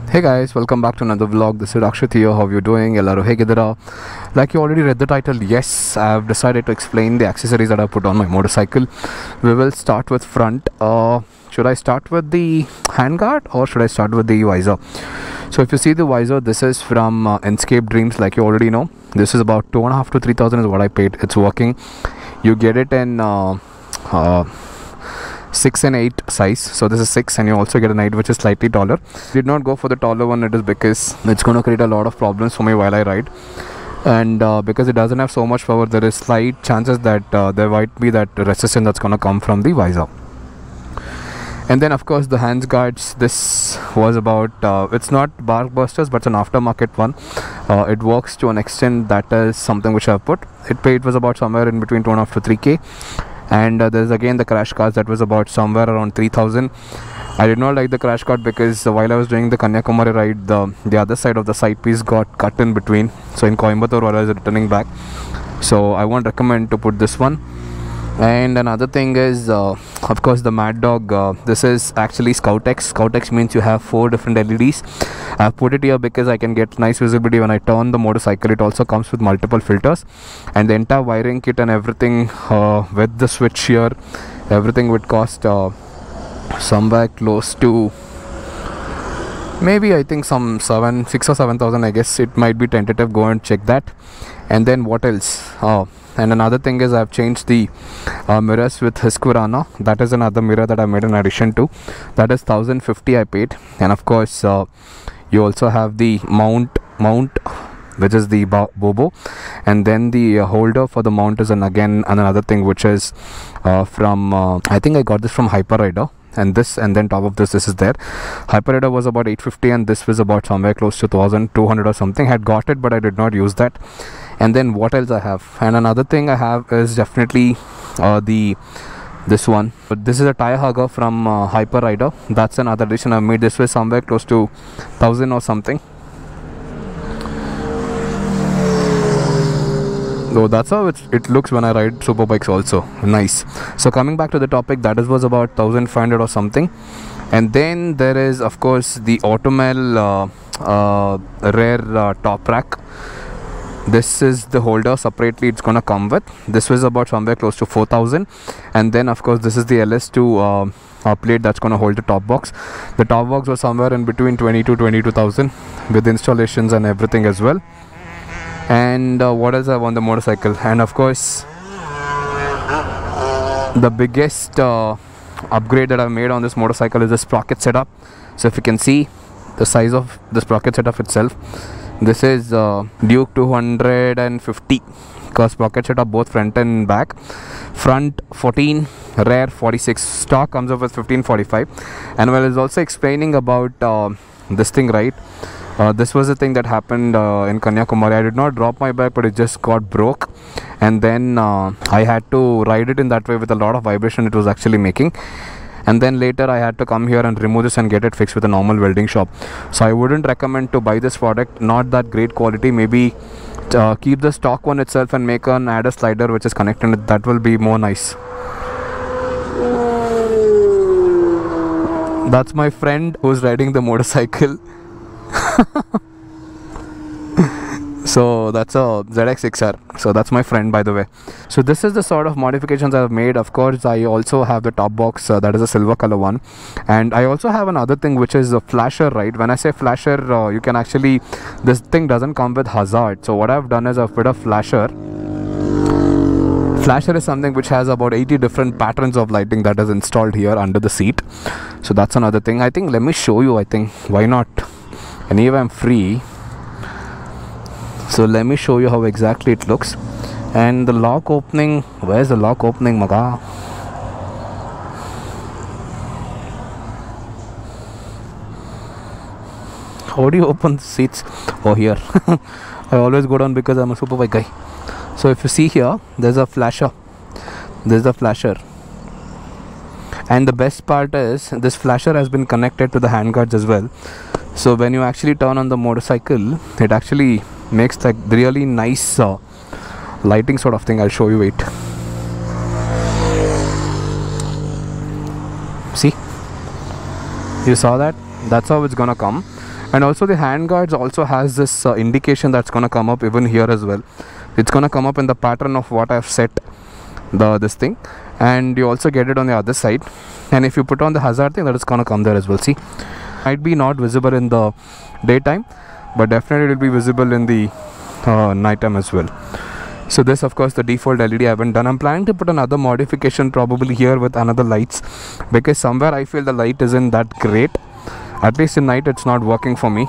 Hey guys, welcome back to another vlog. This is Akshit here. How you doing? Ellaru hegidira? Like you already read the title, yes, I have decided to explain the accessories that I put on my motorcycle. We will start with front. Should I start with the handguard or should I start with the visor? So if you see the visor, this is from Escape Dreams, like you already know. This is about 2,500 to 3,000 is what I paid. It's working. You get it in 6 and 8 size, so this is 6, and you also get an 8 which is slightly taller. Did not go for the taller one. It is because it's going to create a lot of problems for me while I ride, and because it doesn't have so much power, there is slight chances that there might be that resistance that's going to come from the visor. And then of course the hands guards, this was about it's not bark busters but it's an aftermarket one. It works to an extent. That is something which I've put. It was about somewhere in between 2.5 to 3k. And there's again the crash guards, that was about somewhere around 3,000. I did not like the crash guard because while I was doing the Kanyakumari ride, the other side of the side piece got cut in between, so in Coimbatore while I was returning back, so I won't recommend to put this one. And another thing is of course the Mad Dog. This is actually Scout-X. Scout-X means you have 4 different LEDs. I've put it here because I can get nice visibility when I turn the motorcycle. It also comes with multiple filters, and the entire wiring kit and everything with the switch here, everything would cost somewhere close to maybe I think some 6 or 7,000. I guess it might be tentative. Go and check that. And then what else? And another thing is I've changed the mirrors with Husqvarna. That is another mirror that I made in addition to. That is 1,050 I paid. And of course you also have the mount which is the Bobo, and then the holder for the mount is again another thing which is from I think I got this from Hyper Rider. And this, and then top of this is there. Hyper Rider was about 850 and this was about somewhere close to 1,200 or something. I had got it but I did not use that. And then what else I have? And another thing I have is definitely this one. But this is a tire hugger from Hyper Rider. That's another addition I made. This was somewhere close to 1,000 or something. So that's how it looks when I ride super bikes also. Nice. So coming back to the topic, that was about 1,500 or something. And then there is of course the Automel rare top rack. This is the holder separately it's gonna come with. This was about somewhere close to 4,000. And then of course this is the LS2 plate that's gonna hold the top box. The top box was somewhere in between 20 to 22,000 with installations and everything as well. And what else I have on the motorcycle? And of course the biggest upgrade that I've made on this motorcycle is the sprocket setup. So if you can see the size of the sprocket setup itself, this is Duke 250 sprocket setup, both front and back. Front 14, rear 46. Stock comes up with 1545. And well, it's also explaining about this thing, right? This was the thing that happened in Kanyakumari. I did not drop my bike, but it just got broke, and then I had to ride it in that way with a lot of vibration it was actually making. And then later I had to come here and remove this and get it fixed with a normal welding shop. So I wouldn't recommend to buy this product. Not that great quality. Maybe keep the stock one itself and add a slider which is connected. That will be more nice. That's my friend who's riding the motorcycle. So that's a ZX6R. So that's my friend, by the way. So this is the sort of modifications I've made. Of course I also have the top box, that is a silver color one, and I also have another thing which is a flasher, right? When I say flasher, you can actually, this thing doesn't come with hazard. So what I've done is I've put a flasher. Flasher is something which has about 80 different patterns of lighting that is installed here under the seat. So that's another thing. I think let me show you. I think why not? Anyway, I'm free, so let me show you how exactly it looks. And the lock opening, where's the lock opening, maga? How do you open the seats? Oh, here. I always go down because I'm a super bike guy. So if you see here, there's a flasher. There's a flasher. And the best part is this flasher has been connected to the handguards as well. So when you actually turn on the motorcycle, it actually makes like really nice lighting sort of thing. I'll show you it. See, you saw that? That's how it's gonna come. And also the handguards also has this indication that's gonna come up even here as well. It's gonna come up in the pattern of what I've set this thing, and you also get it on the other side. And if you put on the hazard thing, that is gonna come there as well. See, might be not visible in the daytime, but definitely it will be visible in the nighttime as well. So this, of course, the default LED I haven't done. I'm planning to put another modification probably here with another lights, because somewhere I feel the light isn't that great. At least in night it's not working for me.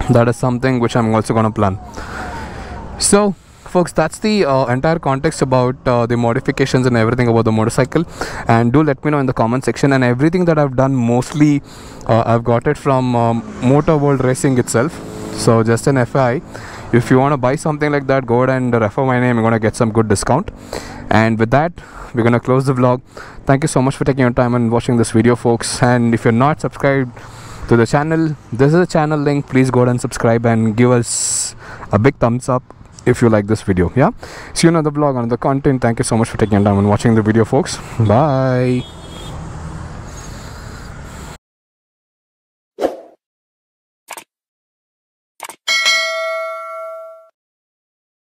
That is something which I'm also gonna plan. So folks, that's the entire context about the modifications and everything about the motorcycle. And do let me know in the comment section. And everything that I've done, mostly I've got it from Motor World Racing itself. So just an FYI, if you want to buy something like that, go ahead and refer my name. You're going to get some good discount. And with that, we're going to close the vlog. Thank you so much for taking your time and watching this video, folks. And if you're not subscribed to the channel, this is a channel link. Please go ahead and subscribe and give us a big thumbs up if you like this video. Yeah, see you in another vlog, another content. Thank you so much for taking your time and watching the video, folks. Bye.